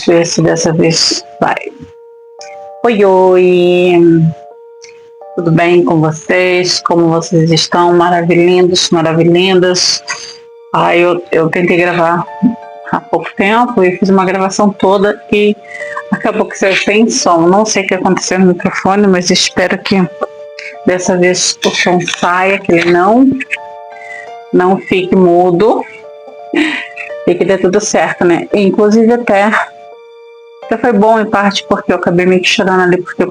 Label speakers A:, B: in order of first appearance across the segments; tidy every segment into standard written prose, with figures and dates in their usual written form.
A: Vamos ver se dessa vez vai. Oi, oi! Tudo bem com vocês? Como vocês estão? Maravilhindos, maravilhindas. Eu tentei gravar há pouco tempo e fiz uma gravação toda e acabou que saiu sem som. Não sei o que aconteceu no microfone, mas espero que dessa vez o som saia, que ele não fique mudo e que dê tudo certo, né? E, inclusive até foi bom em parte porque eu acabei meio que chorando ali, porque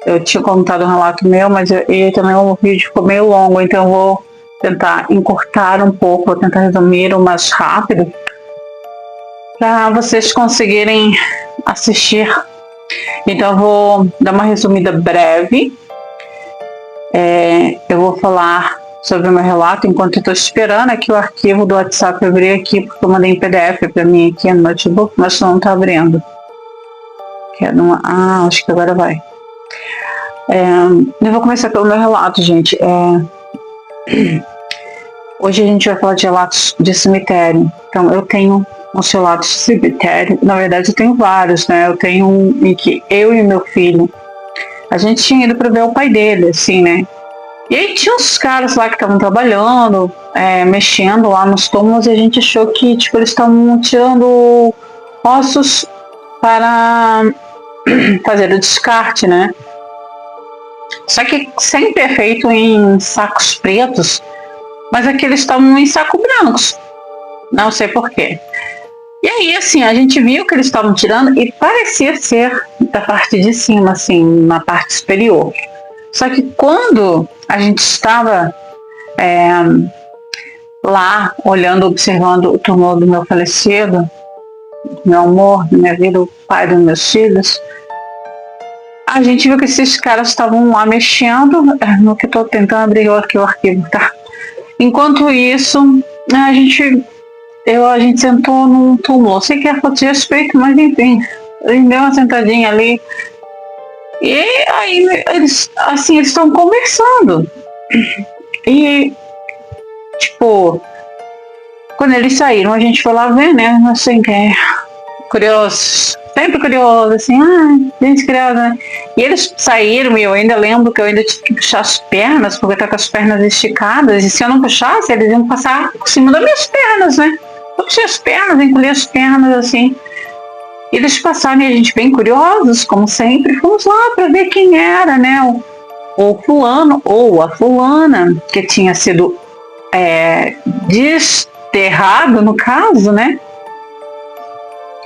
A: eu tinha contado um relato meu, mas e também o vídeo ficou meio longo, então eu vou tentar encurtar um pouco, vou tentar resumir o mais rápido para vocês conseguirem assistir. Então eu vou dar uma resumida breve. Eu vou falar sobre o meu relato enquanto eu estou esperando aqui o arquivo do WhatsApp abrir aqui, porque eu mandei em PDF para mim aqui no notebook, mas não está abrindo. Acho que agora vai. Eu vou começar pelo meu relato, gente. Hoje a gente vai falar de relatos de cemitério. Então eu tenho uns relatos de cemitério. Na verdade eu tenho vários, né? Eu tenho um em que eu e meu filho, a gente tinha ido para ver o pai dele, assim, né? E aí tinha uns caras lá que estavam trabalhando, mexendo lá nos túmulos, e a gente achou que tipo, eles estavam tirando ossos para fazer o descarte, né? Só que sempre é feito em sacos pretos, mas aqui eles estavam em sacos brancos. Não sei porquê. E aí, assim, a gente viu que eles estavam tirando e parecia ser da parte de cima, assim, na parte superior. Só que quando a gente estava lá, olhando, observando o túmulo do meu falecido, meu amor, da minha vida, o pai dos meus filhos, a gente viu que esses caras estavam lá mexendo, no que estou tentando abrir aqui o arquivo, tá? Enquanto isso, a gente sentou num túmulo. Eu sei que é falta de respeito, mas enfim, a gente deu uma sentadinha ali. E aí eles estão conversando. E tipo, quando eles saíram, a gente foi lá ver, né? Assim, curioso, sempre curioso, assim, gente curiosa, né? E eles saíram e eu ainda lembro que eu ainda tinha que puxar as pernas, porque eu tava com as pernas esticadas, e se eu não puxasse, eles iam passar por cima das minhas pernas, né? Eu puxei as pernas, encolhi as pernas, assim. E eles passaram e a gente bem curiosos, como sempre, fomos lá para ver quem era, né? O fulano ou a fulana que tinha sido desterrado, no caso, né?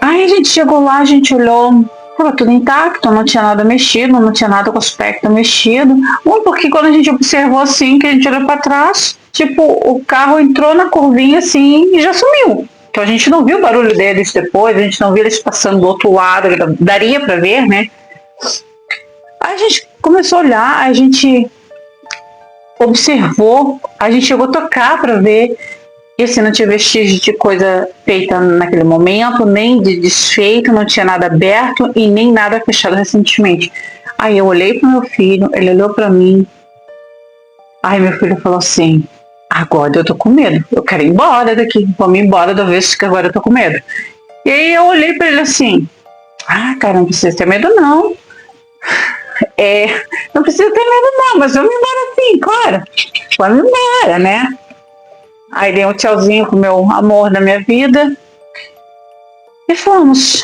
A: Aí a gente chegou lá, a gente olhou, estava tudo intacto, não tinha nada mexido, não tinha nada com o aspecto mexido. Porque quando a gente observou assim, que a gente olhou para trás, tipo, o carro entrou na curvinha assim e já sumiu. Então a gente não viu o barulho deles depois, a gente não viu eles passando do outro lado, daria para ver, né? Aí a gente começou a olhar, a gente observou, a gente chegou a tocar para ver, e assim, não tinha vestígio de coisa feita naquele momento, nem de desfeito, não tinha nada aberto e nem nada fechado recentemente. Aí eu olhei pro meu filho, ele olhou para mim, aí meu filho falou assim: agora eu tô com medo, eu quero ir embora daqui, vamos embora da vez que agora eu tô com medo. E aí eu olhei para ele assim: cara, não precisa ter medo não. Não precisa ter medo não, mas vamos embora sim, claro. Vamos embora, né? Aí dei um tchauzinho pro meu amor da minha vida e fomos.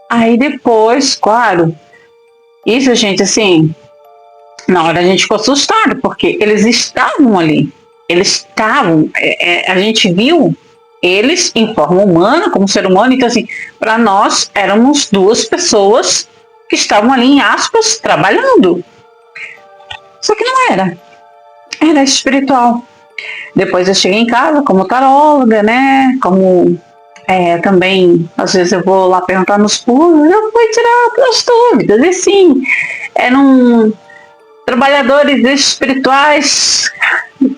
A: Aí depois, claro, isso, gente, assim, na hora a gente ficou assustado, porque eles estavam ali. Eles estavam, a gente viu eles em forma humana, como ser humano. Então, assim, para nós éramos duas pessoas que estavam ali, em aspas, trabalhando. Só que não era. Era espiritual. Depois eu cheguei em casa como taróloga, né? Como também, às vezes eu vou lá perguntar nos pulos, eu fui tirar as dúvidas. E sim, eram trabalhadores espirituais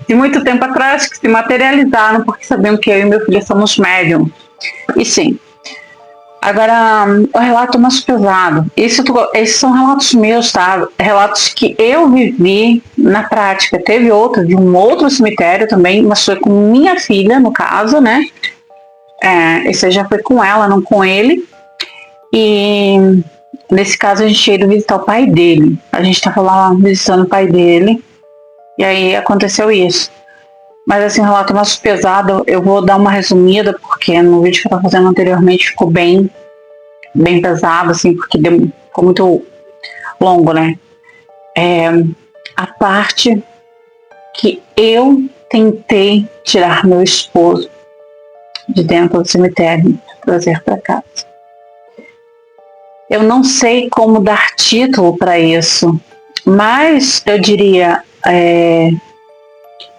A: de muito tempo atrás que se materializaram, porque sabiam que eu e meu filho somos médium. E sim. Agora, o relato mais pesado. Esses são relatos meus, tá? Relatos que eu vivi na prática. Teve outro, de um outro cemitério também, mas foi com minha filha, no caso, né? Esse já foi com ela, não com ele. E nesse caso a gente ia visitar o pai dele. A gente estava lá visitando o pai dele. E aí aconteceu isso. Mas assim, o relato mais pesado, eu vou dar uma resumida, porque no vídeo que eu estava fazendo anteriormente ficou bem pesado, assim, porque ficou muito longo, né? A parte que eu tentei tirar meu esposo de dentro do cemitério, trazer para casa. Eu não sei como dar título para isso, mas eu diria,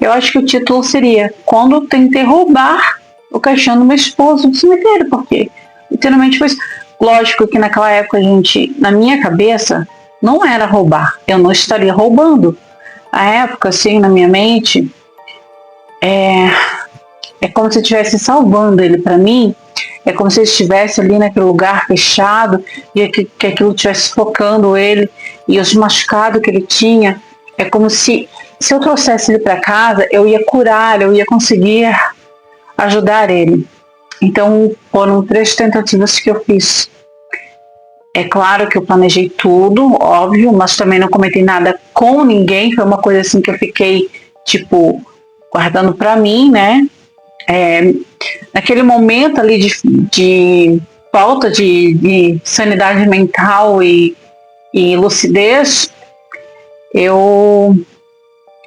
A: eu acho que o título seria Quando eu tentei roubar o caixão do meu esposo do cemitério, porque literalmente foi isso. Lógico que naquela época, na minha cabeça, não era roubar, eu não estaria roubando. A época, assim, na minha mente, é como se eu estivesse salvando ele para mim, é como se ele estivesse ali naquele lugar fechado e que aquilo estivesse focando ele e os machucados que ele tinha. É como se eu trouxesse ele para casa, eu ia curar, eu ia conseguir ajudar ele. Então foram 3 tentativas que eu fiz. É claro que eu planejei tudo, óbvio, mas também não cometi nada com ninguém. Foi uma coisa assim que eu fiquei, tipo, guardando para mim, né? Naquele momento ali de falta de sanidade mental e lucidez, eu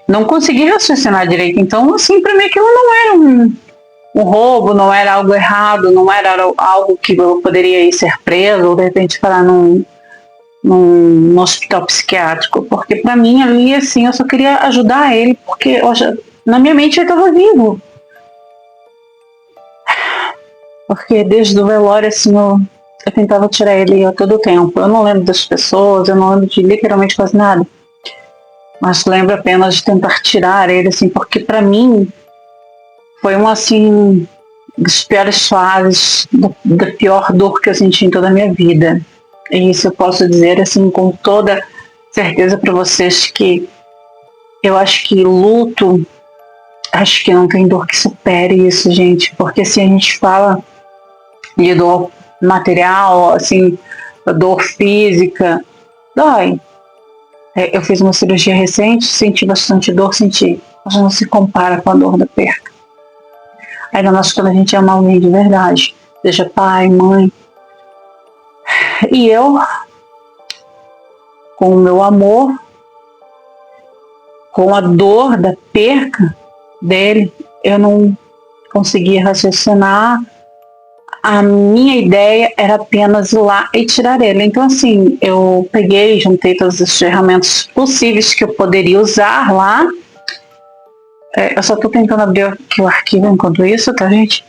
A: não consegui raciocinar direito. Então, assim, para mim aquilo não era um roubo, não era algo errado, não era algo que eu poderia ir ser preso ou de repente parar num hospital psiquiátrico, porque para mim ali, assim, eu só queria ajudar ele, porque na minha mente ele estava vivo. Porque desde o velório, assim, eu tentava tirar ele a todo tempo. Eu não lembro das pessoas, eu não lembro de literalmente quase nada. Mas lembro apenas de tentar tirar ele, assim, porque para mim foi uma, assim, das piores fases, da pior dor que eu senti em toda a minha vida. E isso eu posso dizer, assim, com toda certeza para vocês, que eu acho que luto, acho que não tem dor que supere isso, gente. Porque se a gente fala de dor material, assim, dor física, dói. Eu fiz uma cirurgia recente, senti bastante dor, mas não se compara com a dor da perda. Ainda mais quando a gente ama alguém de verdade, seja pai, mãe. E eu, com o meu amor, com a dor da perca dele, eu não conseguia raciocinar. A minha ideia era apenas ir lá e tirar ele. Então, assim, eu peguei, juntei todas as ferramentas possíveis que eu poderia usar lá. Eu só estou tentando abrir aqui o arquivo enquanto isso, tá, gente?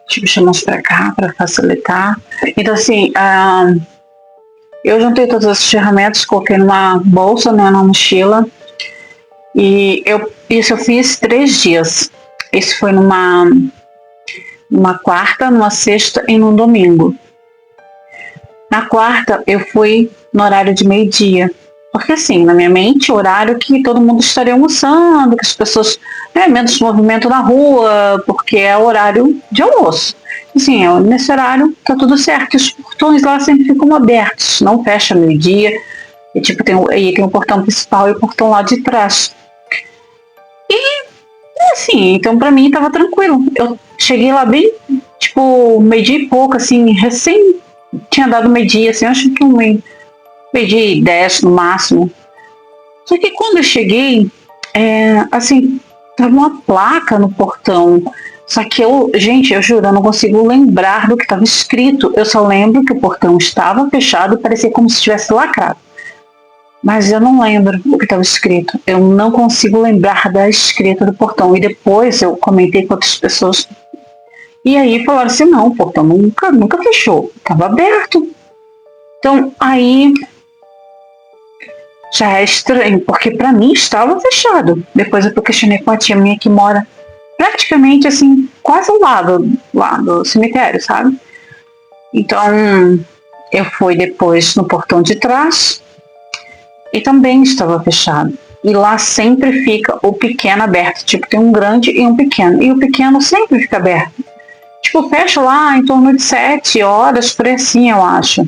A: Deixa eu chamar isso para cá, para facilitar. Então, assim, eu juntei todas as ferramentas, coloquei numa bolsa, né, na mochila. E isso eu fiz 3 dias. Isso foi numa quarta, numa sexta e num domingo. Na quarta, eu fui no horário de meio-dia. Porque assim, na minha mente, o horário que todo mundo estaria almoçando, que as pessoas, menos movimento na rua, porque é o horário de almoço. Assim, nesse horário tá tudo certo. Os portões lá sempre ficam abertos, não fecha meio-dia. E tipo, tem o portão principal e o portão lá de trás. E assim, então pra mim tava tranquilo. Eu cheguei lá bem, tipo, meio-dia e pouco, assim, recém tinha dado meio-dia, assim, acho que meio-dia e 10 no máximo. Só que quando eu cheguei, assim, tava uma placa no portão. Só que gente, eu juro, eu não consigo lembrar do que estava escrito. Eu só lembro que o portão estava fechado e parecia como se estivesse lacrado. Mas eu não lembro o que estava escrito. Eu não consigo lembrar da escrita do portão. E depois eu comentei com outras pessoas. E aí falaram assim, não, o portão nunca fechou. Estava aberto. Então aí já é estranho, porque para mim estava fechado. Depois eu questionei com a tia minha que mora praticamente assim, quase ao lado lá do cemitério, sabe? Então eu fui depois no portão de trás. E também estava fechado. E lá sempre fica o pequeno aberto. Tipo, tem um grande e um pequeno. E o pequeno sempre fica aberto. Tipo, fecha lá em torno de 7 horas, por aí assim, eu acho.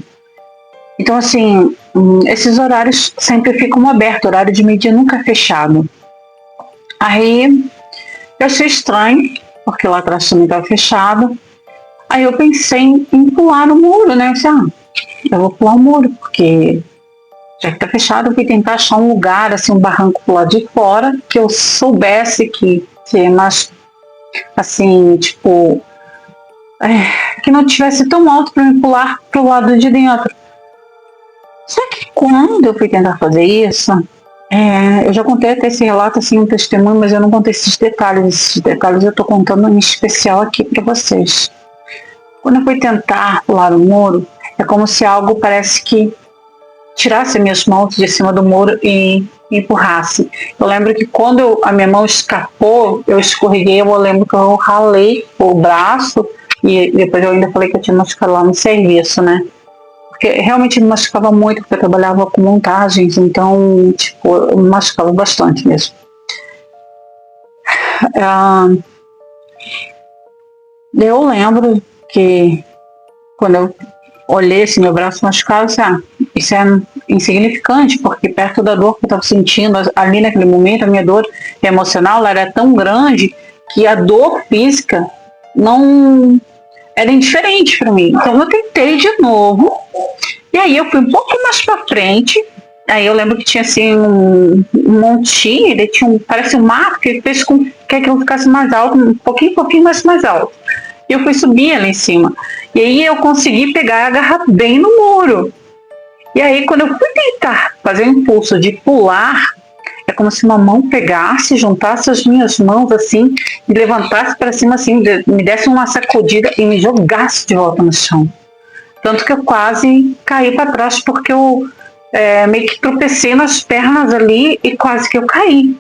A: Então, assim, esses horários sempre ficam abertos, o horário de meio-dia nunca é fechado. Aí, eu achei estranho, porque lá atrás também estava fechado. Aí eu pensei em pular no muro, né? Eu disse, eu vou pular o muro, porque já que tá fechado, eu fui tentar achar um lugar, assim, um barranco pro lado de fora, que eu soubesse que é mais, assim, tipo, que não tivesse tão alto para me pular pro lado de dentro. Só que quando eu fui tentar fazer isso, eu já contei até esse relato, assim, um testemunho, mas eu não contei esses detalhes. Esses detalhes eu tô contando em especial aqui para vocês. Quando eu fui tentar pular o muro, é como se algo parece que tirasse minhas mãos de cima do muro e empurrasse. Eu lembro que quando a minha mão escapou, eu escorreguei, eu lembro que eu ralei o braço e depois eu ainda falei que eu tinha machucado lá no serviço, né? Porque realmente me machucava muito, porque eu trabalhava com montagens, então, tipo, eu me machucava bastante mesmo. Eu lembro que quando eu olhei esse meu braço machucado, isso é insignificante, porque perto da dor que eu estava sentindo ali naquele momento, a minha dor emocional ela era tão grande que a dor física não era indiferente para mim. Então eu tentei de novo, e aí eu fui um pouco mais para frente. Aí eu lembro que tinha assim um montinho, ele tinha parece um mato que fez com que aquilo ficasse mais alto, um pouquinho mais alto. E eu fui subir ali em cima. E aí eu consegui pegar e agarrar bem no muro. E aí quando eu fui tentar fazer o impulso de pular, é como se uma mão pegasse, juntasse as minhas mãos assim, me levantasse para cima assim, me desse uma sacudida e me jogasse de volta no chão. Tanto que eu quase caí para trás porque eu meio que tropecei nas pernas ali e quase que eu caí.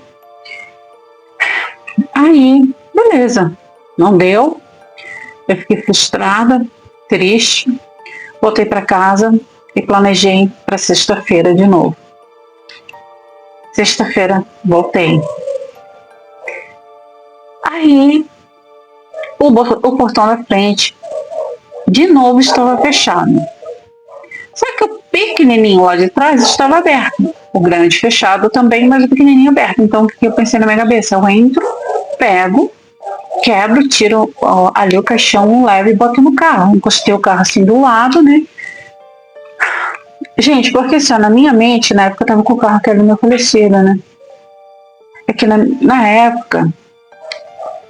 A: Aí, beleza, não deu. Eu fiquei frustrada, triste, voltei para casa e planejei para sexta-feira de novo. Sexta-feira, voltei. Aí, o portão da frente, de novo, estava fechado. Só que o pequenininho lá de trás estava aberto. O grande fechado também, mas o pequenininho aberto. Então, o que eu pensei na minha cabeça? Eu entro, pego, quebro, tiro ali o caixão, levo e boto no carro. Encostei o carro assim do lado, né? Gente, porque assim, na minha mente, na época eu tava com o carro que era do meu falecido, né? É que na época,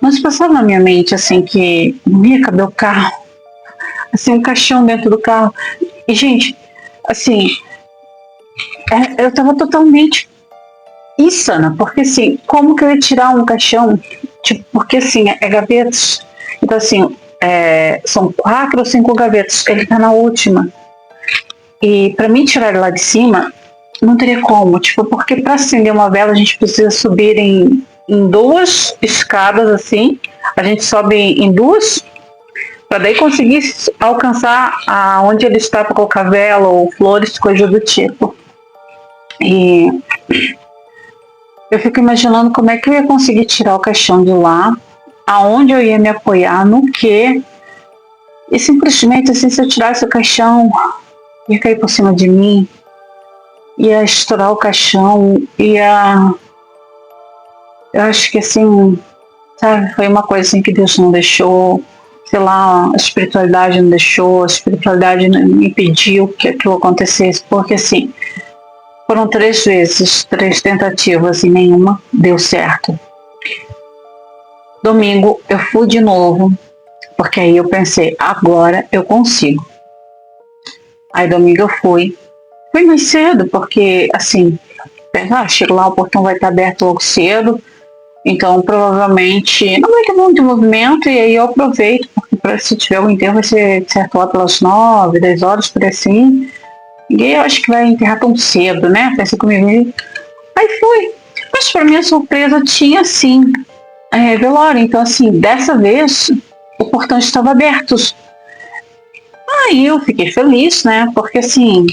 A: não se passava na minha mente, assim, que não ia caber o carro, assim, um caixão dentro do carro. E, gente, assim, eu tava totalmente insana, porque, assim, como que eu ia tirar um caixão? Tipo, porque, assim, é gavetas. Então, assim, são 4 ou 5 gavetas, ele tá na última. E para mim tirar ele lá de cima, não teria como, tipo, porque para acender uma vela a gente precisa subir em 2 escadas assim, a gente sobe em 2 para daí conseguir alcançar onde ele está para colocar vela ou flores, coisa do tipo. E eu fico imaginando como é que eu ia conseguir tirar o caixão de lá, aonde eu ia me apoiar, no quê, e simplesmente assim, se eu tirasse o caixão, ia cair por cima de mim, ia estourar o caixão, eu acho que assim, sabe, foi uma coisa assim que Deus não deixou, sei lá, a espiritualidade não deixou, a espiritualidade não impediu que aquilo acontecesse, porque assim, foram 3 vezes, 3 tentativas e nenhuma deu certo. Domingo eu fui de novo, porque aí eu pensei, agora eu consigo. Aí domingo eu fui mais cedo, porque assim, chego lá, o portão vai estar aberto logo cedo, então provavelmente não vai ter muito movimento, e aí eu aproveito, porque se tiver o enterro vai ser certo lá pelas 9, 10 horas, por assim. Ninguém eu acho que vai enterrar tão cedo, né? Pensei comigo. Aí fui. Mas para minha surpresa tinha sim velório, então assim, dessa vez o portão estava aberto. Aí eu fiquei feliz, né? Porque assim,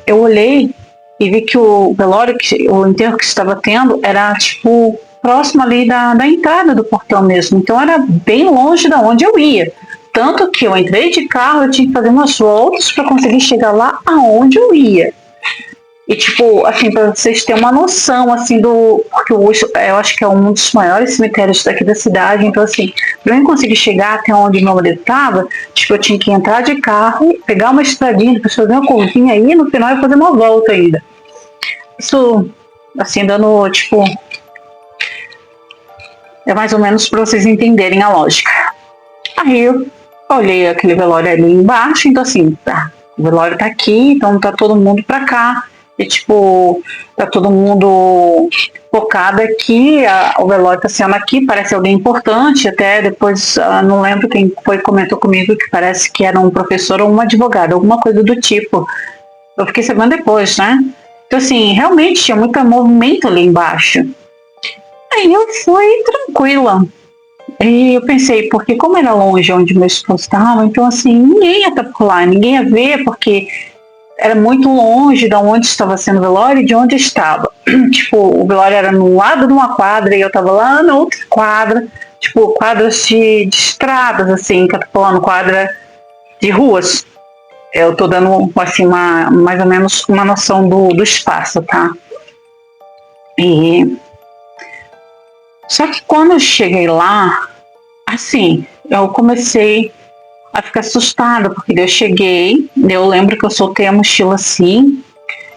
A: eu olhei e vi que o velório, o enterro que estava tendo, era tipo próximo ali da entrada do portão mesmo. Então era bem longe da onde eu ia. Tanto que eu entrei de carro, eu tinha que fazer umas voltas para conseguir chegar lá aonde eu ia. E tipo, assim, para vocês terem uma noção, assim, porque eu acho que é um dos maiores cemitérios daqui da cidade, então assim, para eu conseguir chegar até onde meu marido estava, tipo, eu tinha que entrar de carro, pegar uma estradinha, depois fazer uma curvinha aí, e no final eu fazer uma volta ainda. Isso, assim, dando, tipo, é mais ou menos para vocês entenderem a lógica. Aí eu olhei aquele velório ali embaixo, então assim, tá, o velório tá aqui, então tá todo mundo pra cá. E tipo, tá todo mundo focado aqui, o velório tá sendo aqui, parece alguém importante, até depois, não lembro quem foi comentou comigo que parece que era um professor ou um advogado, alguma coisa do tipo. Eu fiquei sabendo depois, né? Então assim, realmente tinha muito movimento ali embaixo. Aí eu fui tranquila. E eu pensei, porque como era longe onde meu esposo estava, então assim, ninguém ia estar por lá, ninguém ia ver, porque era muito longe de onde estava sendo o velório e de onde estava. Tipo, o velório era no lado de uma quadra e eu estava lá na outra quadra, tipo, quadras de estradas, assim, que eu tô falando, quadra de ruas. Eu tô dando, assim, mais ou menos uma noção do espaço, tá? E só que quando eu cheguei lá, assim, eu comecei a ficar assustada, porque eu cheguei, eu lembro que eu soltei a mochila assim,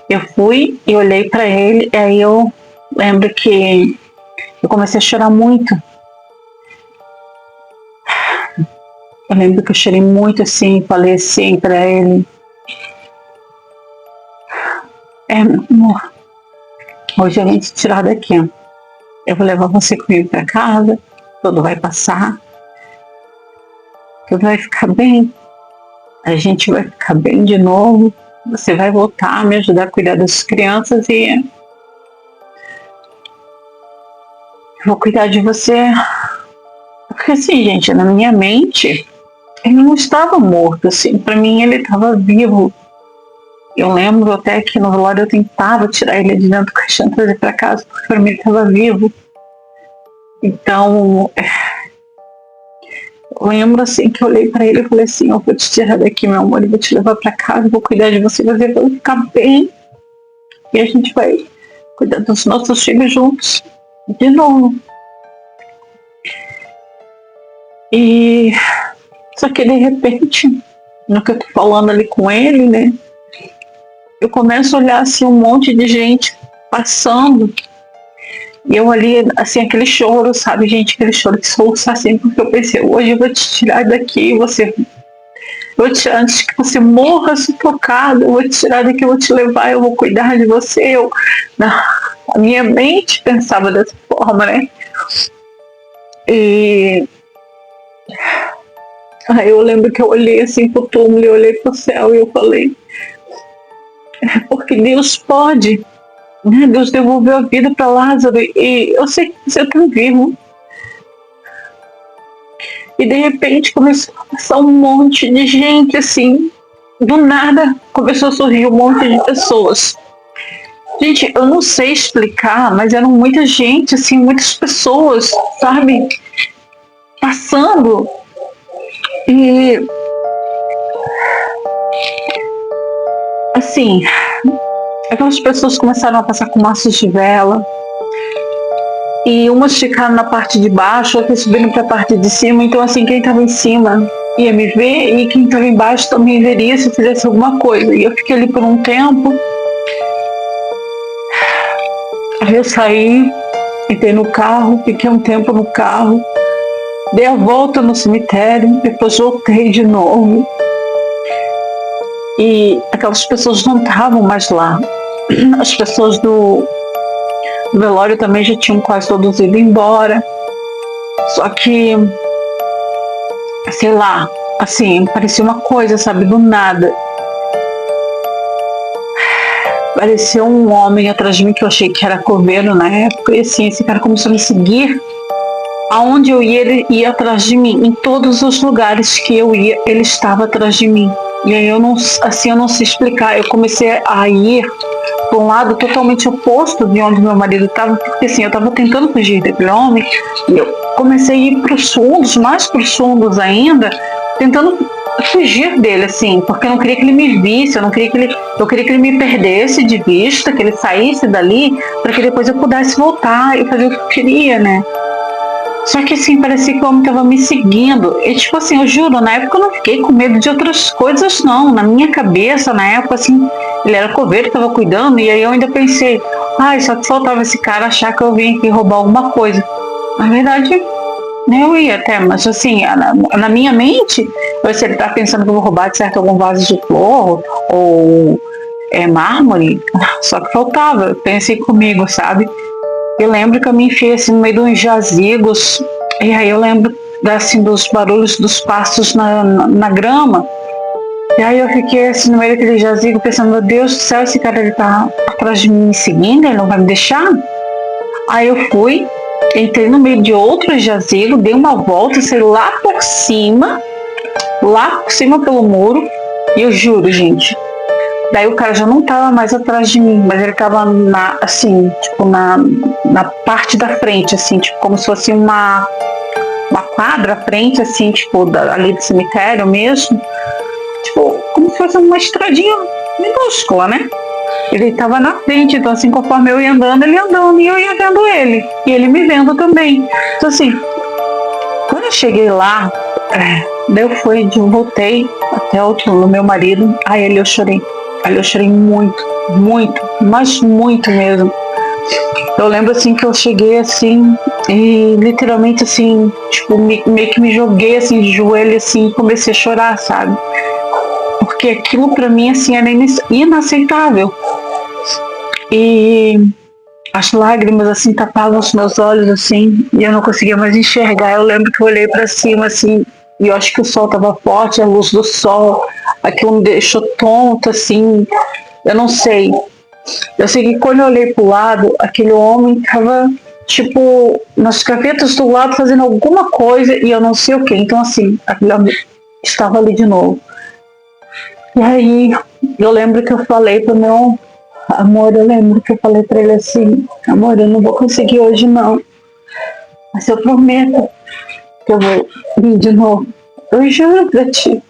A: eu fui e olhei para ele, e aí eu lembro que eu comecei a chorar muito. Eu lembro que eu chorei muito assim, falei assim para ele: meu amor, hoje a gente tirar daqui. Eu vou levar você comigo para casa, tudo vai passar, tudo vai ficar bem, a gente vai ficar bem de novo, você vai voltar a me ajudar a cuidar das crianças e eu vou cuidar de você. Porque assim, gente, na minha mente, ele não estava morto, assim, para mim ele estava vivo. Eu lembro até que no velório eu tentava tirar ele de dentro do caixão e trazer para casa, porque para mim ele estava vivo. Então, eu lembro assim que eu olhei para ele e falei assim: eu vou te tirar daqui, meu amor, eu vou te levar para casa, vou cuidar de você vai ficar bem. E a gente vai cuidar dos nossos filhos juntos, de novo. E só que de repente, no que eu tô falando ali com ele, né? Eu começo a olhar assim um monte de gente passando. E eu ali, assim, aquele choro, sabe, gente? Aquele choro de soluçar assim, porque eu pensei: hoje eu vou te tirar daqui, eu vou te tirar antes que você morra sufocado, eu vou te tirar daqui, eu vou te levar, eu vou cuidar de você. A minha mente pensava dessa forma, né? E aí eu lembro que eu olhei assim pro túmulo, eu olhei pro céu e eu falei: porque Deus pode, né? Deus devolveu a vida para Lázaro e eu sei que você está vivo. E de repente começou a passar um monte de gente, assim, do nada começou a surgir um monte de pessoas. Gente, eu não sei explicar, mas eram muita gente, assim, muitas pessoas, sabe, passando. E assim, aquelas pessoas começaram a passar com maços de vela. E umas ficaram na parte de baixo, outras subindo para a parte de cima. Então, assim, quem estava em cima ia me ver e quem estava embaixo também veria se eu fizesse alguma coisa. E eu fiquei ali por um tempo. Aí eu saí, entrei no carro, fiquei um tempo no carro, dei a volta no cemitério, depois voltei de novo. E aquelas pessoas não estavam mais lá. As pessoas do velório também já tinham quase todos ido embora. Só que, sei lá, assim, parecia uma coisa, sabe, do nada. Parecia um homem atrás de mim que eu achei que era coveiro na época. E assim, esse cara começou a me seguir. Aonde eu ia, ele ia atrás de mim. Em todos os lugares que eu ia, ele estava atrás de mim. E aí eu não sei explicar. Eu comecei a ir para um lado totalmente oposto de onde meu marido estava, porque assim, eu estava tentando fugir daquele homem, e eu comecei a ir para os fundos, mais para os fundos ainda, tentando fugir dele, assim, porque eu não queria que ele me visse, eu queria que ele me perdesse de vista, que ele saísse dali, para que depois eu pudesse voltar e fazer o que eu queria, né? Só que assim, parecia que o homem tava me seguindo. E tipo assim, eu juro, na época eu não fiquei com medo de outras coisas, não. Na minha cabeça, na época, assim, ele era coveiro, tava cuidando, e aí eu ainda pensei, ai, só que faltava esse cara achar que eu vim aqui roubar alguma coisa. Na verdade, nem eu ia até, mas assim, na minha mente, se ele tá pensando que eu vou roubar de certo algum vaso de flor, ou mármore, só que faltava, eu pensei comigo, sabe? Eu lembro que eu me enfiei assim no meio de uns jazigos, e aí eu lembro assim, dos barulhos dos passos na grama, e aí eu fiquei assim no meio daquele jazigo pensando, meu Deus do céu, esse cara ele tá atrás de mim me seguindo, ele não vai me deixar? Aí eu fui, entrei no meio de outro jazigo, dei uma volta, saí lá por cima pelo muro, e eu juro, gente, daí o cara já não tava mais atrás de mim, mas ele tava assim, tipo, na parte da frente, assim, tipo, como se fosse uma quadra à frente, assim, tipo, ali do cemitério mesmo. Tipo, como se fosse uma estradinha minúscula, né? Ele tava na frente, então assim, conforme eu ia andando, ele andando, e eu ia vendo ele. E ele me vendo também. Então assim, quando eu cheguei lá, daí eu voltei até o meu marido, aí eu chorei. Aí eu chorei muito, muito, mas muito mesmo. Eu lembro assim que eu cheguei assim e literalmente assim, tipo, meio que me joguei assim de joelho assim e comecei a chorar, sabe? Porque aquilo pra mim assim era inaceitável. E as lágrimas assim tapavam os meus olhos assim e eu não conseguia mais enxergar. Eu lembro que eu olhei pra cima assim e eu acho que o sol tava forte, a luz do sol, aquilo me deixou tonta assim, eu não sei. Eu sei que quando eu olhei pro lado, aquele homem tava, tipo, nas gavetas do lado fazendo alguma coisa e eu não sei o que. Então, assim, aquele homem estava ali de novo. E aí, eu lembro que eu falei pro meu amor, eu lembro que eu falei pra ele assim, amor, eu não vou conseguir hoje não, mas eu prometo que eu vou vir de novo. Eu juro pra ti.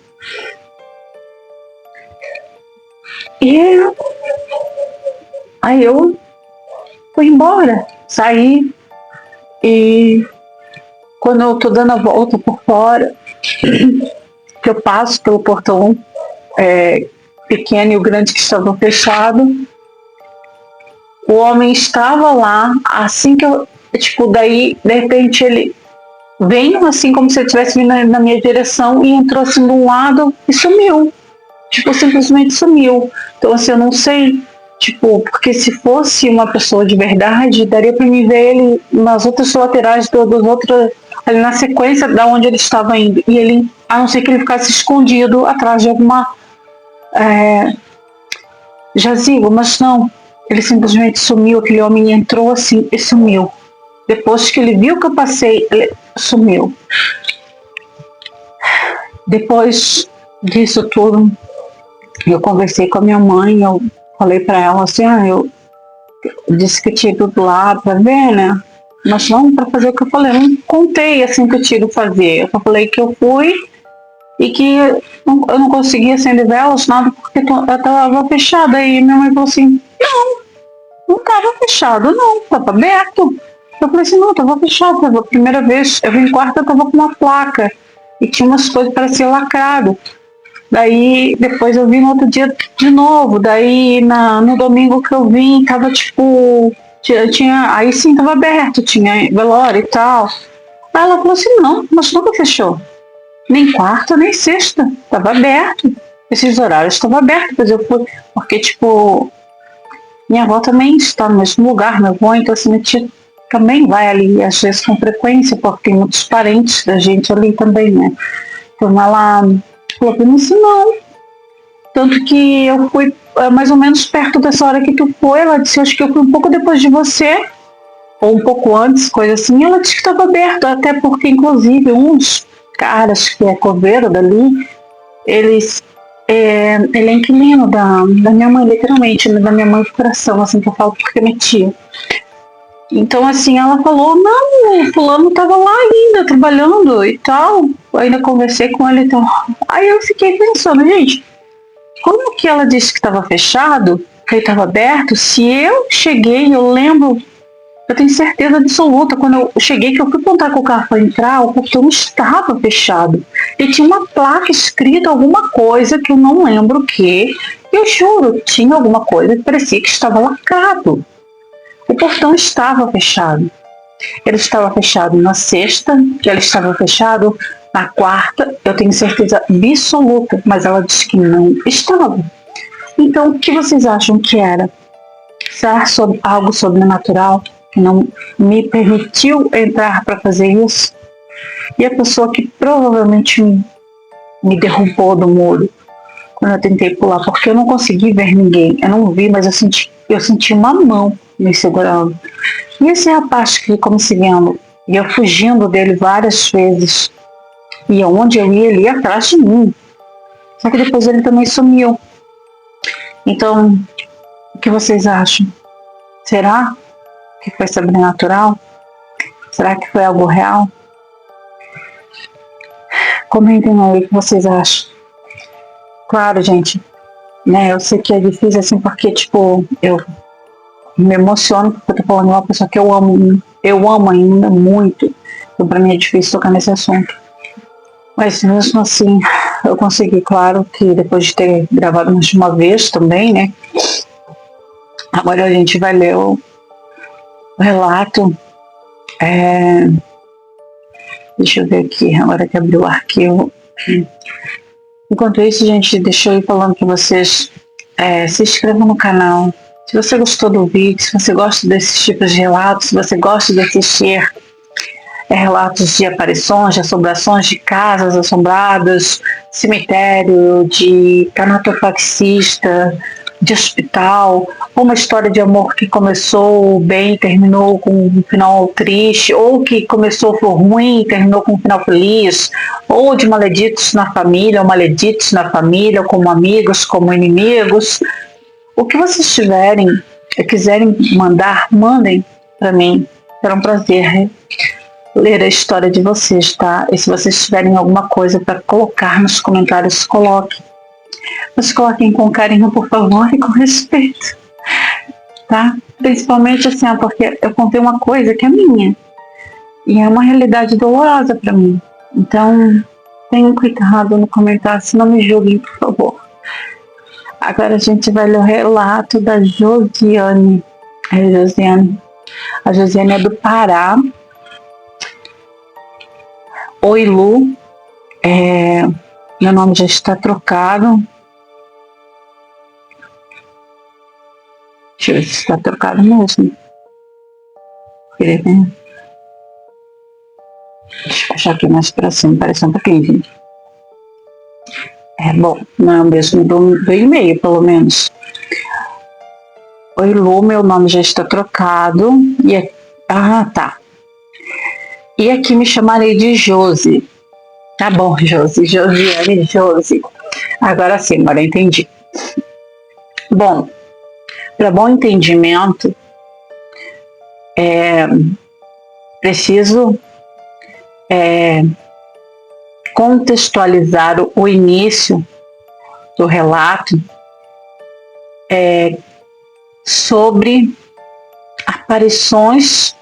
A: E aí eu fui embora, saí e quando eu tô dando a volta por fora, que eu passo pelo portão pequeno e o grande que estava fechado, o homem estava lá, assim que eu, tipo, daí, de repente ele veio assim como se ele estivesse vindo na minha direção e entrou assim de um lado e sumiu. Tipo, simplesmente sumiu. Então assim, eu não sei, tipo, porque se fosse uma pessoa de verdade, daria para mim ver ele nas outras laterais dos outros, ali na sequência da onde ele estava indo. E ele, a não ser que ele ficasse escondido atrás de alguma jazigo, mas não. Ele simplesmente sumiu, aquele homem entrou assim e sumiu. Depois que ele viu que eu passei, ele sumiu. Depois disso tudo, eu conversei com a minha mãe, eu falei para ela assim, eu disse que tinha ido lá para ver, né? Mas não para fazer o que eu falei, eu não contei assim que eu tinha ido fazer. Eu só falei que eu fui e que eu não conseguia acender velas, nada, porque ela estava fechada. E minha mãe falou assim, não estava fechado, não, estava aberto. Eu falei assim, não, estava fechado. A primeira vez, eu vim quarta, eu estava com uma placa e tinha umas coisas que pareciam lacrado. Daí, depois eu vim no outro dia de novo. Daí, no domingo que eu vim, tava tipo, aí sim tava aberto, tinha velório e tal. Aí ela falou assim, não, mas nunca fechou. Nem quarta, nem sexta. Tava aberto. Esses horários estavam abertos. Depois eu fui, porque tipo, minha avó também está no mesmo lugar, meu avô, então assim, minha tia também vai ali, às vezes com frequência, porque tem muitos parentes da gente ali também, né? Então ela falou pra mim assim, não. Tanto que eu fui mais ou menos perto dessa hora que tu foi, ela disse, acho que eu fui um pouco depois de você. ou um pouco antes, coisa assim, ela disse que estava aberto, até porque, inclusive, uns caras que é coveiro dali, eles, ele é inquilino da minha mãe, literalmente, da minha mãe de coração, assim, que eu falo porque é minha tia. Então, assim, ela falou, não, o fulano estava lá ainda, trabalhando e tal, eu ainda conversei com ele e tal. Aí eu fiquei pensando, gente, como que ela disse que estava fechado, que ele estava aberto, se eu cheguei, eu lembro, eu tenho certeza absoluta, quando eu cheguei, que eu fui contar com o carro para entrar, o portão estava fechado. E tinha uma placa escrita, alguma coisa que eu não lembro o que. Eu juro, tinha alguma coisa que parecia que estava lacrado. O portão estava fechado. Ele estava fechado na sexta, que ele estava fechado na quarta, eu tenho certeza absoluta, mas ela disse que não estava. Então, o que vocês acham que era? Será algo sobrenatural que não me permitiu entrar para fazer isso? E a pessoa que provavelmente me derrubou do muro quando eu tentei pular, porque eu não consegui ver ninguém. Eu não vi, mas eu senti uma mão me segurando. E esse rapaz que ficou me seguindo, e eu fugindo dele várias vezes, e aonde eu ia, ele ia atrás de mim. Só que depois ele também sumiu. Então, o que vocês acham? Será que foi sobrenatural? Será que foi algo real? Comentem aí o que vocês acham. Claro, gente, né? Eu sei que é difícil assim, porque, tipo, eu me emociono porque eu tô falando de uma pessoa que eu amo ainda muito. Então, pra mim é difícil tocar nesse assunto. Mas mesmo assim, eu consegui, claro, que depois de ter gravado mais de uma vez também, né? Agora a gente vai ler o relato. Deixa eu ver aqui, agora que abriu o arquivo. Enquanto isso, gente, deixa eu ir falando para vocês, se inscrevam no canal. Se você gostou do vídeo, se você gosta desses tipos de relatos, se você gosta de assistir relatos de aparições, de assombrações de casas assombradas, cemitério, de canatofaxista, de hospital, uma história de amor que começou bem e terminou com um final triste, ou que começou por ruim e terminou com um final feliz, ou de maleditos na família, ou maleditos na família, como amigos, como inimigos. O que vocês tiverem, quiserem mandar, mandem para mim. Será um prazer ler a história de vocês, tá? E se vocês tiverem alguma coisa para colocar nos comentários, coloquem. Mas coloquem com carinho, por favor, e com respeito, tá? Principalmente assim, porque eu contei uma coisa que é minha e é uma realidade dolorosa para mim. Então, tenham cuidado no comentário, se não me julguem, por favor. Agora a gente vai ler o relato da Josiane. A Josiane é do Pará. Oi, Lu. Meu nome já está trocado. Deixa eu ver se está trocado mesmo. Deixa eu achar aqui mais pra cima, parece um pouquinho, gente. Bom, não é o mesmo do e-mail, pelo menos. Oi, Lu, meu nome já está trocado. Tá. E aqui me chamarei de Josi. Tá bom, Josi, Josiane, Josi. Agora sim, agora entendi. Bom, para bom entendimento, preciso contextualizar o início do relato sobre aparições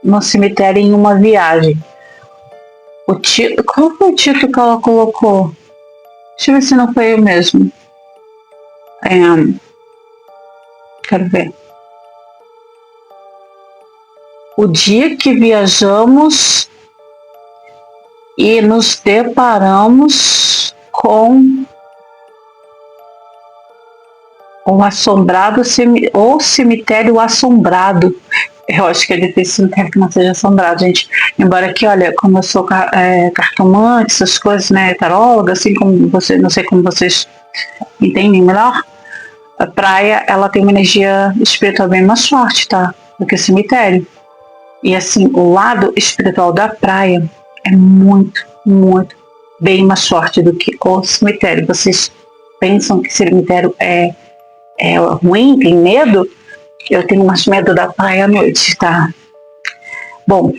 A: no cemitério em uma viagem. Qual foi o título que ela colocou? Deixa eu ver se não foi eu mesmo. Quero ver. O dia que viajamos e nos deparamos com o cemitério assombrado. Eu acho que é difícil que não seja assombrado, gente. Embora aqui, olha, como eu sou cartomante, essas coisas, né, taróloga, assim como você, não sei como vocês entendem melhor, a praia, ela tem uma energia espiritual bem mais forte, tá? Do que o cemitério. E assim, o lado espiritual da praia é muito, muito bem mais forte do que o cemitério. Vocês pensam que cemitério é ruim, tem medo? Eu tenho mais medo da praia à noite, tá? Bom,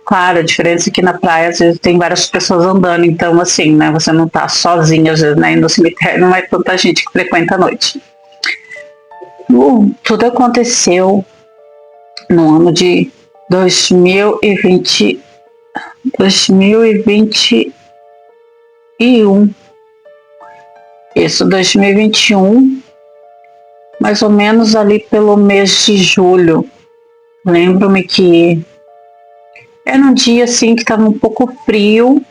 A: claro, a diferença é que na praia às vezes tem várias pessoas andando, então assim, né, você não tá sozinha, às vezes, né, e no cemitério não é tanta gente que frequenta à noite. Tudo aconteceu no ano de 2021. Isso, 2021, mais ou menos ali pelo mês de julho. Lembro-me que era um dia assim que estava um pouco frio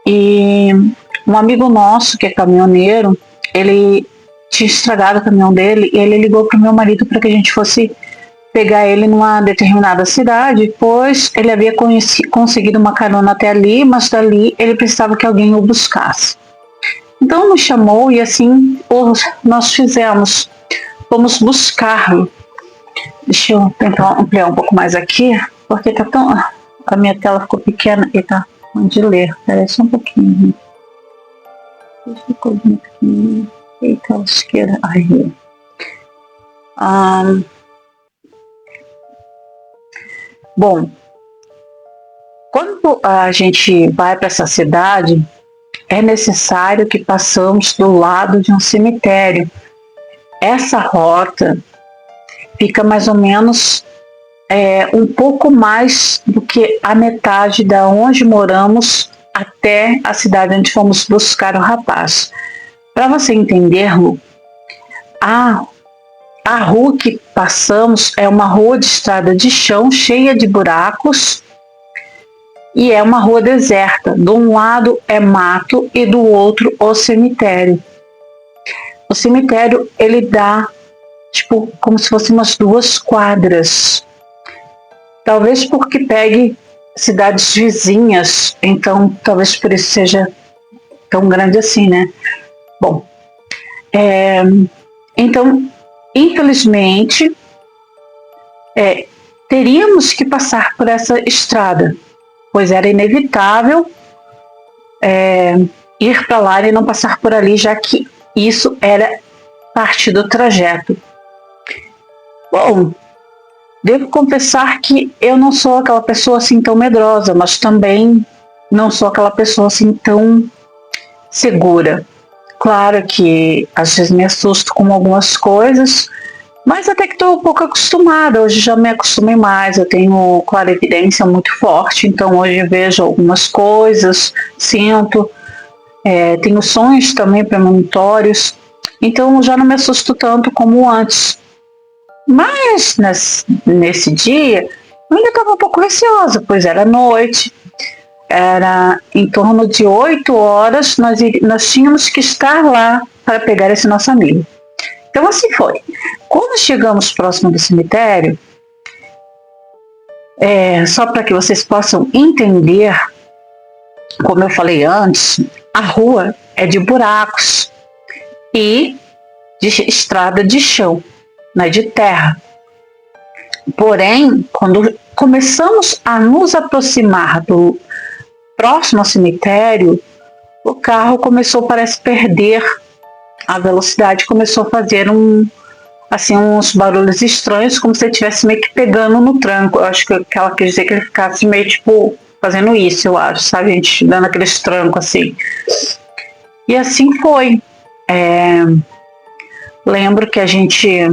A: e um amigo nosso que é caminhoneiro, ele tinha estragado o caminhão dele e ele ligou para o meu marido para que a gente fosse pegar ele numa determinada cidade, pois ele havia conseguido uma carona até ali, mas dali ele precisava que alguém o buscasse. Então nos chamou e assim nós fomos buscá-lo. Deixa eu tentar ampliar um pouco mais aqui, porque tá tão. A minha tela ficou pequena e tá onde ler. Espera só um pouquinho. Deixa eu colocar aqui. Eita, a esquerda. Aí. Bom, quando a gente vai para essa cidade, é necessário que passamos do lado de um cemitério. Essa rota fica mais ou menos um pouco mais do que a metade da onde moramos até a cidade onde fomos buscar o rapaz. Para você entender, Lu, a rua que passamos é uma rua de estrada de chão cheia de buracos e é uma rua deserta. De um lado é mato e do outro o cemitério. O cemitério ele dá tipo como se fossem umas 2 quadras. Talvez porque pegue cidades vizinhas, então talvez por isso seja tão grande assim, né? Bom, então, infelizmente, teríamos que passar por essa estrada, pois era inevitável ir para lá e não passar por ali, já que isso era parte do trajeto. Bom, devo confessar que eu não sou aquela pessoa assim tão medrosa, mas também não sou aquela pessoa assim tão segura. Claro que às vezes me assusto com algumas coisas, mas até que estou um pouco acostumada. Hoje já me acostumei mais, eu tenho clarividência muito forte, então hoje vejo algumas coisas, sinto, tenho sonhos também premonitórios, então já não me assusto tanto como antes. Mas nesse dia eu ainda estava um pouco receosa, pois era noite, era em torno de 8 horas, nós tínhamos que estar lá para pegar esse nosso amigo. Então assim foi. Quando chegamos próximo do cemitério, só para que vocês possam entender, como eu falei antes, a rua é de buracos e de estrada de chão, né, de terra. Porém, quando começamos a nos aproximar do próximo ao cemitério, o carro começou, parece, perder a velocidade, começou a fazer uns barulhos estranhos, como se ele estivesse meio que pegando no tranco. Eu acho que ela quis dizer que ele ficasse meio tipo fazendo isso, eu acho, sabe? A gente dando aqueles trancos assim. E assim foi. Lembro que a gente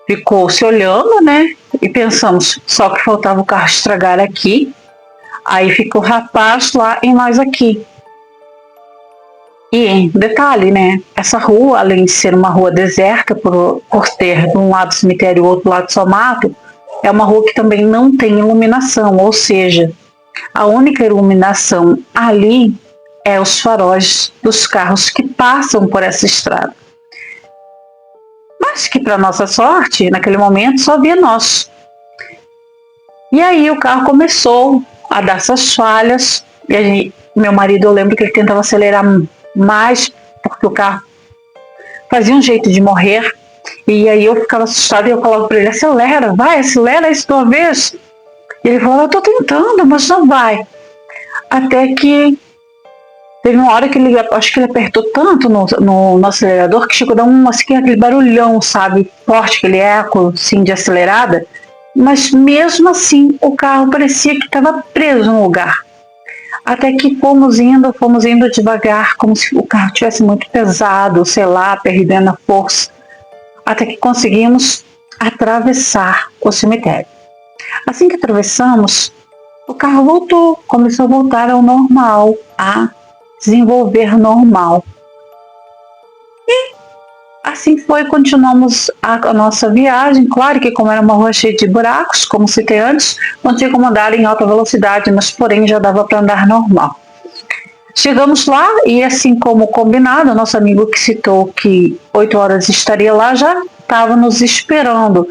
A: ficou se olhando, né? E pensamos, só que faltava o carro estragar aqui. Aí ficou o rapaz lá e nós aqui. E detalhe, né? Essa rua, além de ser uma rua deserta, por ter de um lado cemitério e do outro lado só mato, é uma rua que também não tem iluminação, ou seja, a única iluminação ali é os faróis dos carros que passam por essa estrada. Mas que, para nossa sorte, naquele momento só havia nós. E aí o carro começou a dar essas falhas, e meu marido, eu lembro que ele tentava acelerar mais, porque o carro fazia um jeito de morrer. E aí eu ficava assustada e eu falava para ele, acelera, vai, acelera isso de uma vez. E ele falava, eu tô tentando, mas não vai. Até que teve uma hora que ele, acho que ele apertou tanto no acelerador que chegou a dar assim, aquele barulhão, sabe, forte, aquele eco, assim, de acelerada. Mas mesmo assim, o carro parecia que estava preso no lugar. Até que fomos indo devagar, como se o carro tivesse muito pesado, sei lá, perdendo a força. Até que conseguimos atravessar o cemitério. Assim que atravessamos, o carro voltou, começou a voltar ao normal, a desenvolver normal. E assim foi, continuamos a nossa viagem. Claro que como era uma rua cheia de buracos, como citei antes, não tinha como andar em alta velocidade, mas porém já dava para andar normal. Chegamos lá e assim como combinado, nosso amigo que citou que 8 horas estaria lá já estava nos esperando.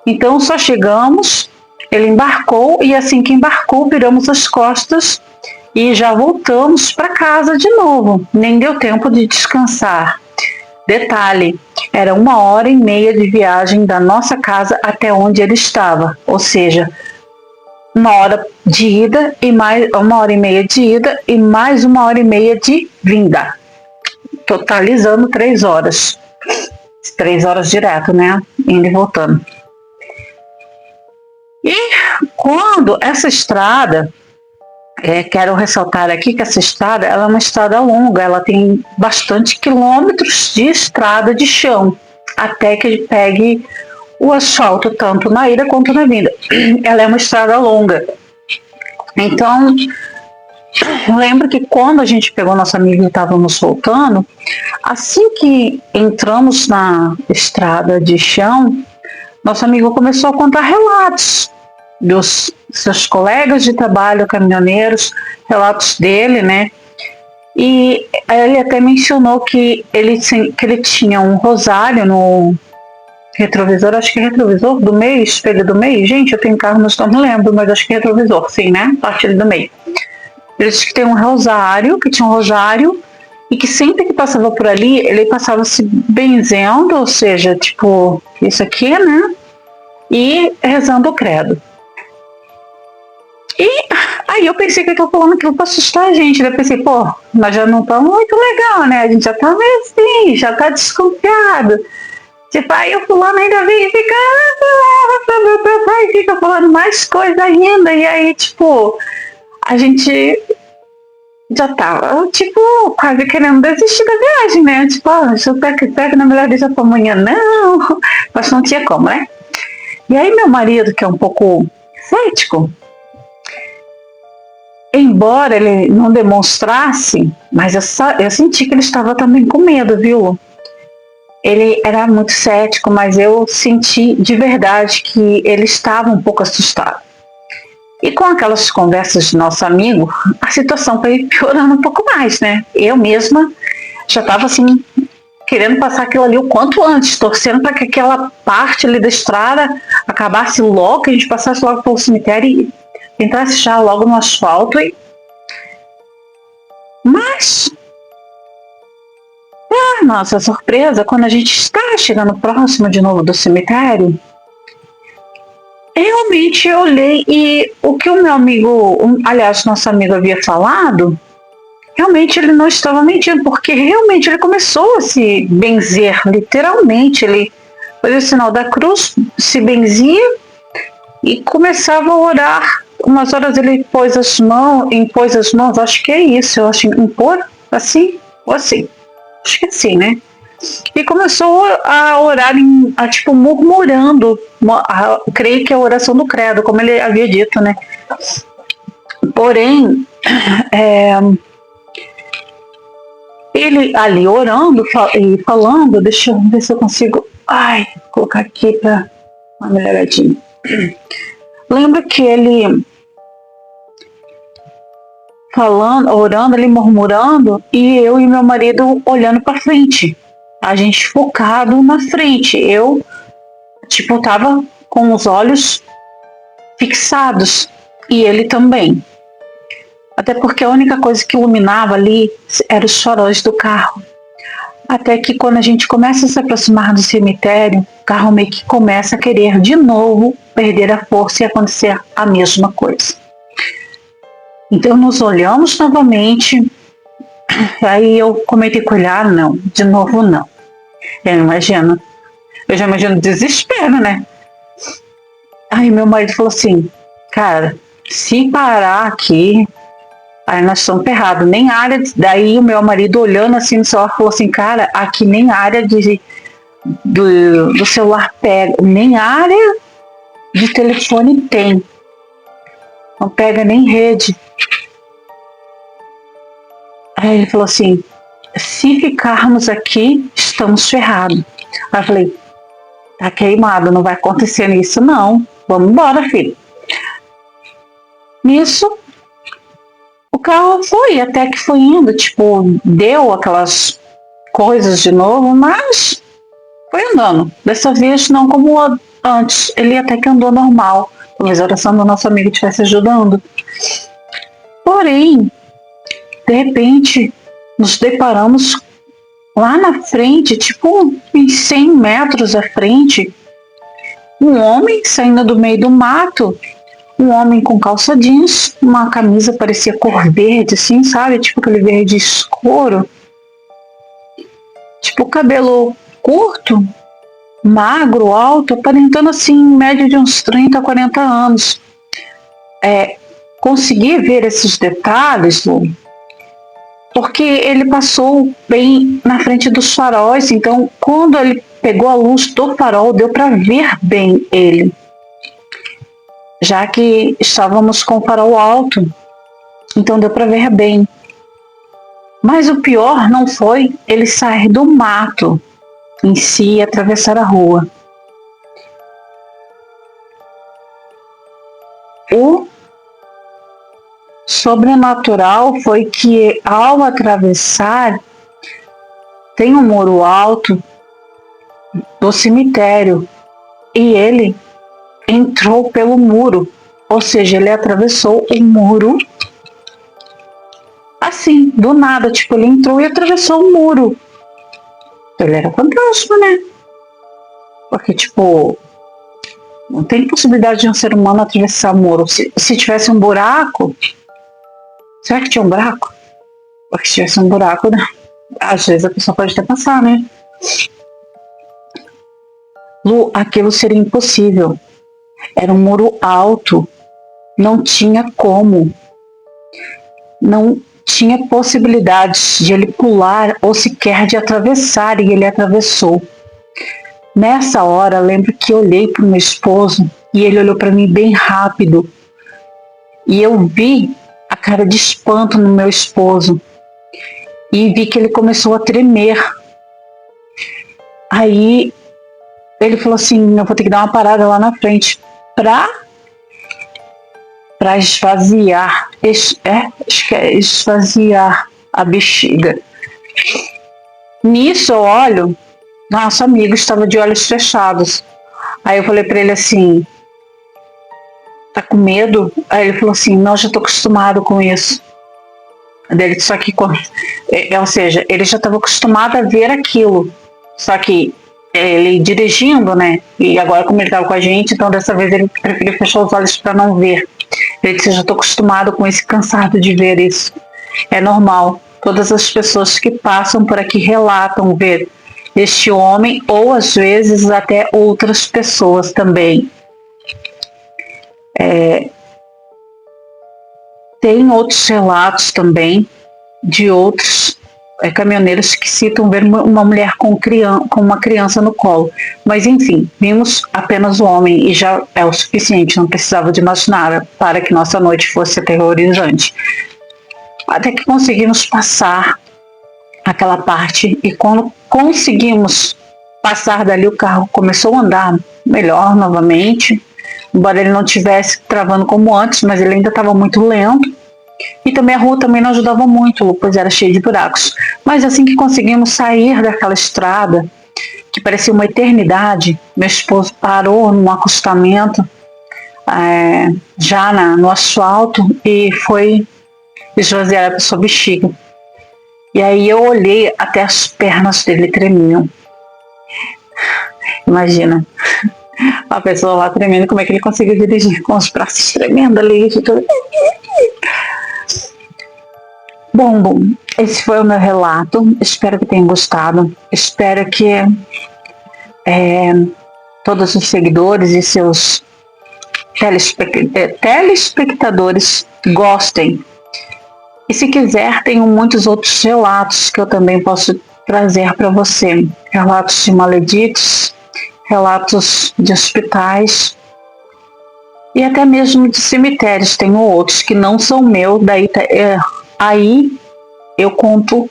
A: Então só chegamos, ele embarcou e assim que embarcou viramos as costas e já voltamos para casa de novo. Nem deu tempo de descansar. Detalhe, era 1h30 de viagem da nossa casa até onde ele estava, ou seja, 1 hora de ida e mais 1h30 de ida e mais 1h30 de vinda, totalizando 3 horas. 3 horas direto, né? Indo e voltando. E quando essa estrada, quero ressaltar aqui que essa estrada ela é uma estrada longa, ela tem bastante quilômetros de estrada de chão, até que ele pegue o asfalto, tanto na ida quanto na vinda. Ela é uma estrada longa. Então, lembro que quando a gente pegou nosso amigo e estávamos voltando, assim que entramos na estrada de chão, nosso amigo começou a contar relatos dos seus colegas de trabalho, caminhoneiros, relatos dele, né? E ele até mencionou que ele tinha um rosário no retrovisor, acho que é retrovisor do meio, espelho do meio. Gente, eu tenho carro, mas não me lembro, mas acho que é retrovisor, sim, né? Parte do meio. Ele disse que tem um rosário, que tinha um rosário, e que sempre que passava por ali, ele passava se benzendo, ou seja, tipo, isso aqui, né? E rezando o credo. E aí eu pensei que eu tô falando aquilo pra assustar a gente. Eu pensei, pô, nós já não estamos muito legal, né? A gente já tá meio assim, já tá desconfiado. Tipo, aí o fulano ainda vem e fica, meu pai fica falando mais coisa ainda. E aí, tipo, a gente já tava, tipo, quase querendo desistir da viagem, né? Tipo, se eu pego, na melhor deixa pra amanhã, não. Mas não tinha como, né? E aí meu marido, que é um pouco cético, embora ele não demonstrasse, mas eu senti que ele estava também com medo, viu? Ele era muito cético, mas eu senti de verdade que ele estava um pouco assustado. E com aquelas conversas de nosso amigo, a situação foi piorando um pouco mais, né? Eu mesma já estava assim, querendo passar aquilo ali o quanto antes, torcendo para que aquela parte ali da estrada acabasse logo, que a gente passasse logo pelo cemitério e tentasse já logo no asfalto. Mas, nossa surpresa, quando a gente está chegando próximo de novo do cemitério, realmente eu olhei e o que o meu amigo, aliás, nosso amigo havia falado, realmente ele não estava mentindo, porque realmente ele começou a se benzer, literalmente. Ele fazia o sinal da cruz, se benzia e começava a orar. Umas horas ele impôs as mãos, acho que é isso, eu acho, impor, assim, ou assim, acho que é assim, né? E começou a orar, tipo, murmurando, creio que é a oração do credo, como ele havia dito, né? Porém, ele ali orando e falando, deixa eu ver se eu consigo, colocar aqui para uma melhoradinha. Lembro que ele falando, orando, ele murmurando, e eu e meu marido olhando para frente. A gente focado na frente. Eu, tipo, tava com os olhos fixados. E ele também. Até porque a única coisa que iluminava ali era os faróis do carro. Até que quando a gente começa a se aproximar do cemitério, o carro meio que começa a querer de novo perder a força e acontecer a mesma coisa. Então nos olhamos novamente, aí eu comentei com ele, não, de novo não. Eu já imagino desespero, né? Aí meu marido falou assim, cara, se parar aqui, aí nós estamos ferrados, nem área. Daí o meu marido olhando assim no celular falou assim, cara, aqui nem área do celular pega, nem área de telefone tem. Não pega nem rede. Aí ele falou assim, se ficarmos aqui, estamos ferrados. Aí eu falei, tá queimado, não vai acontecer isso não. Vamos embora, filho. Nisso, o carro foi, até que foi indo, tipo, deu aquelas coisas de novo, mas foi andando. Dessa vez não como antes, ele até que andou normal. Talvez a oração do nosso amigo estivesse ajudando. Porém, de repente, nos deparamos lá na frente, tipo, em 100 metros à frente, um homem saindo do meio do mato, um homem com calça jeans, uma camisa parecia cor verde, assim, sabe? Tipo aquele verde escuro. Tipo, cabelo curto, magro, alto, aparentando assim, em média de uns 30 a 40 anos. Consegui ver esses detalhes, Lu, porque ele passou bem na frente dos faróis, então quando ele pegou a luz do farol, deu para ver bem ele, já que estávamos com o farol alto, então deu para ver bem. Mas o pior não foi ele sair do mato em si e atravessar a rua. O sobrenatural foi que ao atravessar, tem um muro alto do cemitério e ele entrou pelo muro, ou seja, ele atravessou o muro assim, do nada, tipo, ele entrou e atravessou o muro. Ele era fantasma, né? Porque, tipo, não tem possibilidade de um ser humano atravessar o muro. Se tivesse um buraco, será que tinha um buraco? Porque se tivesse um buraco, né? Às vezes a pessoa pode até passar, né? Lu, aquilo seria impossível. Era um muro alto. Não tinha como. Não tinha possibilidades de ele pular ou sequer de atravessar, e ele atravessou. Nessa hora, lembro que eu olhei para o meu esposo e ele olhou para mim bem rápido. E eu vi a cara de espanto no meu esposo. E vi que ele começou a tremer. Aí ele falou assim, eu vou ter que dar uma parada lá na frente para esvaziar, esvaziar a bexiga. Nisso eu olho, nosso amigo estava de olhos fechados. Aí eu falei para ele assim, tá com medo? Aí ele falou assim, não, já tô acostumado com isso. Só que, ou seja, ele já estava acostumado a ver aquilo. Só que ele dirigindo, né? E agora como ele estava com a gente, então dessa vez ele preferiu fechar os olhos para não ver. Ele disse, eu já estou acostumado com esse cansado de ver isso. É normal. Todas as pessoas que passam por aqui relatam ver este homem, ou às vezes até outras pessoas também. Tem outros relatos também de outros caminhoneiros que citam ver uma mulher com uma criança no colo. Mas enfim, vimos apenas o homem e já é o suficiente, não precisava de mais nada para que nossa noite fosse aterrorizante. Até que conseguimos passar aquela parte, e quando conseguimos passar dali, o carro começou a andar melhor novamente, embora ele não estivesse travando como antes, mas ele ainda estava muito lento. E também a rua também não ajudava muito, pois era cheia de buracos. Mas assim que conseguimos sair daquela estrada, que parecia uma eternidade, meu esposo parou num acostamento, já no asfalto, e foi esvaziar a sua bexiga. E aí eu olhei, até as pernas dele tremiam. Imagina, a pessoa lá tremendo, como é que ele conseguiu dirigir com os braços tremendo ali? Tudo. Bom, esse foi o meu relato. Espero que tenham gostado. Espero que todos os seguidores e seus telespectadores gostem. E se quiser, tenho muitos outros relatos que eu também posso trazer para você. Relatos de maleditos, relatos de hospitais e até mesmo de cemitérios. Tenho outros que não são meus, aí eu conto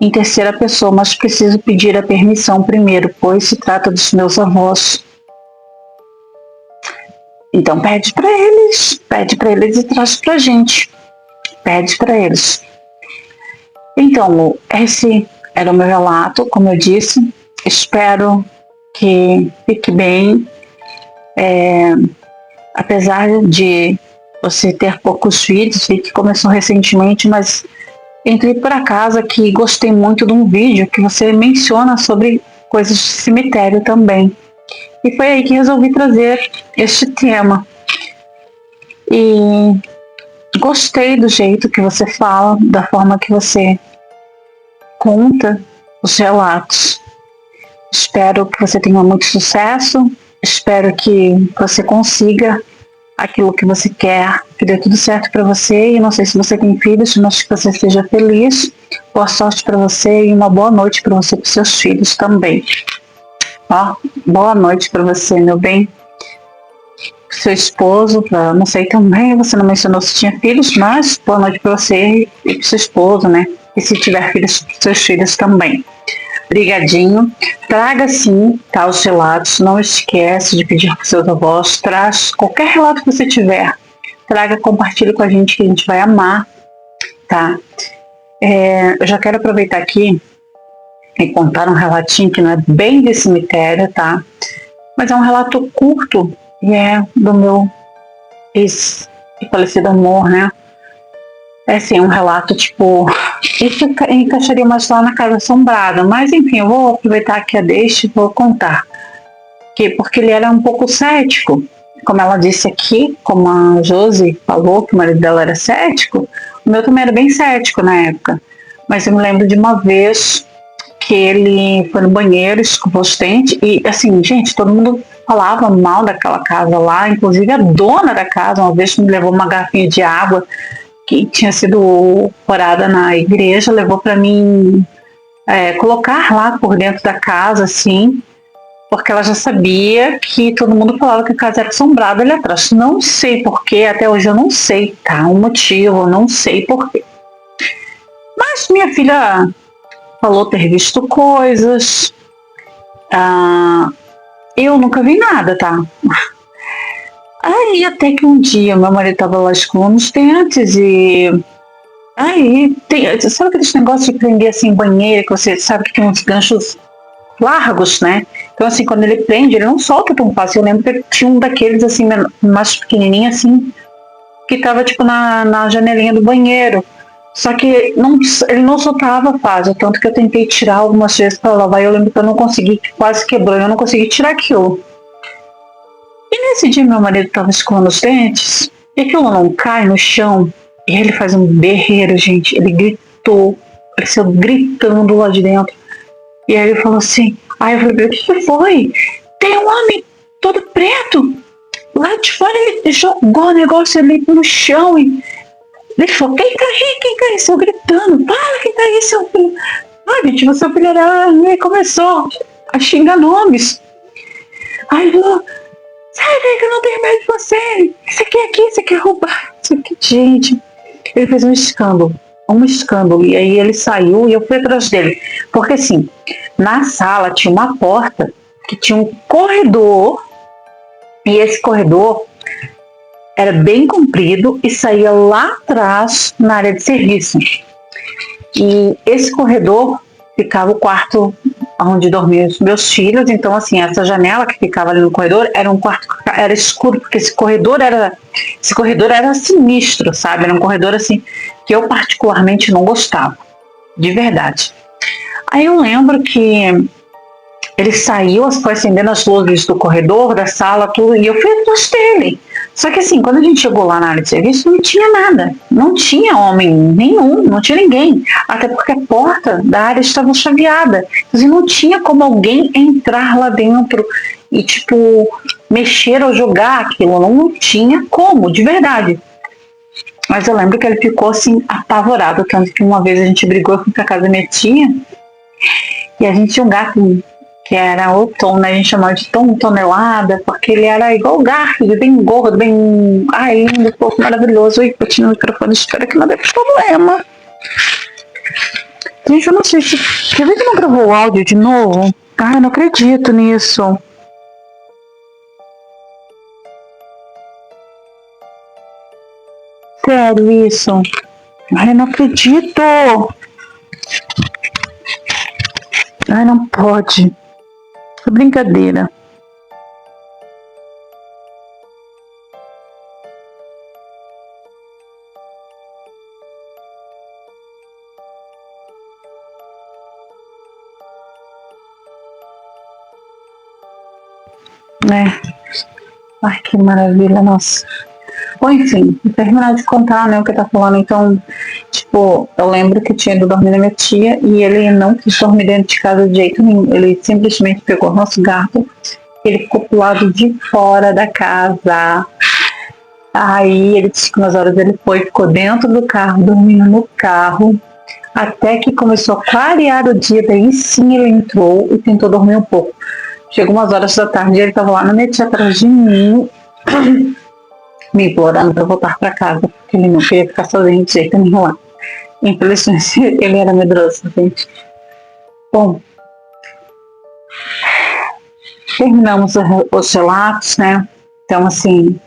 A: em terceira pessoa, mas preciso pedir a permissão primeiro, pois se trata dos meus avós. Então pede para eles e traz pra gente. Pede para eles. Então, esse era o meu relato, como eu disse. Espero que fique bem. Apesar de você ter poucos vídeos, vi que começou recentemente, mas entrei por acaso aqui e gostei muito de um vídeo que você menciona sobre coisas de cemitério também. E foi aí que resolvi trazer este tema. E gostei do jeito que você fala, da forma que você conta os relatos. Espero que você tenha muito sucesso, espero que você consiga aquilo que você quer, que dê tudo certo para você. E não sei se você tem filhos, mas que você seja feliz. Boa sorte para você e uma boa noite para você e para seus filhos também. Ó, boa noite para você, meu bem. Seu esposo, não sei também, você não mencionou se tinha filhos, mas boa noite para você e para seu esposo, né? E se tiver filhos, seus filhos também. Brigadinho. Traga sim, tá, os relatos. Não esquece de pedir para seus avós. Traz qualquer relato que você tiver. Traga, compartilhe com a gente, que a gente vai amar, tá? Eu já quero aproveitar aqui e contar um relatinho que não é bem de cemitério, tá? Mas é um relato curto e é do meu ex-falecido amor, né? É assim, um relato tipo... Isso encaixaria mais lá na Casa Assombrada, mas enfim, eu vou aproveitar que a deixa e vou contar. Porque ele era um pouco cético. Como ela disse aqui, como a Josi falou que o marido dela era cético, o meu também era bem cético na época. Mas eu me lembro de uma vez que ele foi no banheiro, escovou os dentes, e assim, gente, todo mundo falava mal daquela casa lá, inclusive a dona da casa uma vez me levou uma garrafinha de água que tinha sido porada na igreja, levou para mim colocar lá por dentro da casa, assim, porque ela já sabia que todo mundo falava que a casa era assombrada ali atrás. Não sei porquê, até hoje eu não sei, tá? O motivo, não sei porquê. Mas minha filha falou ter visto coisas. Eu nunca vi nada, tá? Aí até que um dia meu marido tava lá escovando os dentes e... Aí, sabe aqueles negócios de prender assim em banheiro, que você sabe que tem uns ganchos largos, né? Então assim, quando ele prende, ele não solta tão fácil. Eu lembro que tinha um daqueles assim, mais pequenininho assim, que tava tipo na janelinha do banheiro. Só que ele não soltava fácil, tanto que eu tentei tirar algumas vezes para lavar e eu lembro que eu não consegui, quase quebrou, eu não consegui tirar aquilo. E nesse dia meu marido estava escovando os dentes e aquilo não cai no chão e ele faz um berreiro, gente. Ele gritou, pareceu gritando lá de dentro. E aí ele falou assim, aí eu falei, o que foi? Tem um homem todo preto lá de fora, ele jogou o negócio ali no chão e ele falou, quem tá aí? Quem tá aí? Eu gritando, para, quem tá aí, seu filho? Ai, gente, seu filho era... E começou a xingar nomes. Aí ele falou, sai daí que eu não tenho medo de você. Você quer roubar. Isso aqui, gente. Ele fez um escândalo. E aí ele saiu e eu fui atrás dele. Porque assim, na sala tinha uma porta que tinha um corredor. E esse corredor era bem comprido e saía lá atrás na área de serviço. E esse corredor ficava o quarto onde dormiam os meus filhos. Então assim, essa janela que ficava ali no corredor era um quarto, era escuro, porque esse corredor era sinistro, sabe? Era um corredor assim que eu particularmente não gostava. de verdade. Aí eu lembro que ele saiu, foi acendendo as luzes do corredor, da sala, tudo, e eu fui atrás dele. Só que assim, quando a gente chegou lá na área de serviço, não tinha nada. Não tinha homem nenhum, não tinha ninguém. Até porque a porta da área estava chaveada. Assim, não tinha como alguém entrar lá dentro e, tipo, mexer ou jogar aquilo. Não tinha como, de verdade. Mas eu lembro que ele ficou, assim, apavorado. Tanto que uma vez a gente brigou, eu fui pra casa da minha tia, e a gente tinha um gato que era o Tom, né? A gente chamava de Tom Tonelada, porque ele era igual o Garfield, bem gordo, bem. Ai, lindo, fofo, maravilhoso. Oi, bati no microfone, espero que não dê problema. Gente, eu não sei se. Quer ver que não gravou o áudio de novo? Ai, eu não acredito nisso. Sério isso? Ai, eu não acredito. Ai, não pode. É brincadeira. Né? Ai, que maravilha, nossa. Bom, enfim, vou terminar de contar, né, o que tá falando. Então, tipo, eu lembro que tinha ido dormir na minha tia e ele não quis dormir dentro de casa de jeito nenhum. Ele simplesmente pegou o nosso gato, ele ficou pro lado de fora da casa. Aí ele disse que umas horas ele foi, ficou dentro do carro, dormindo no carro, até que começou a clarear o dia, daí sim ele entrou e tentou dormir um pouco. Chegou umas horas da tarde, ele estava lá na minha tia atrás de mim, me implorando para voltar para casa, porque ele não queria ficar sozinho de jeito nenhum lá. Infelizmente, ele era medroso, gente. Bom, terminamos os relatos, né? Então, assim,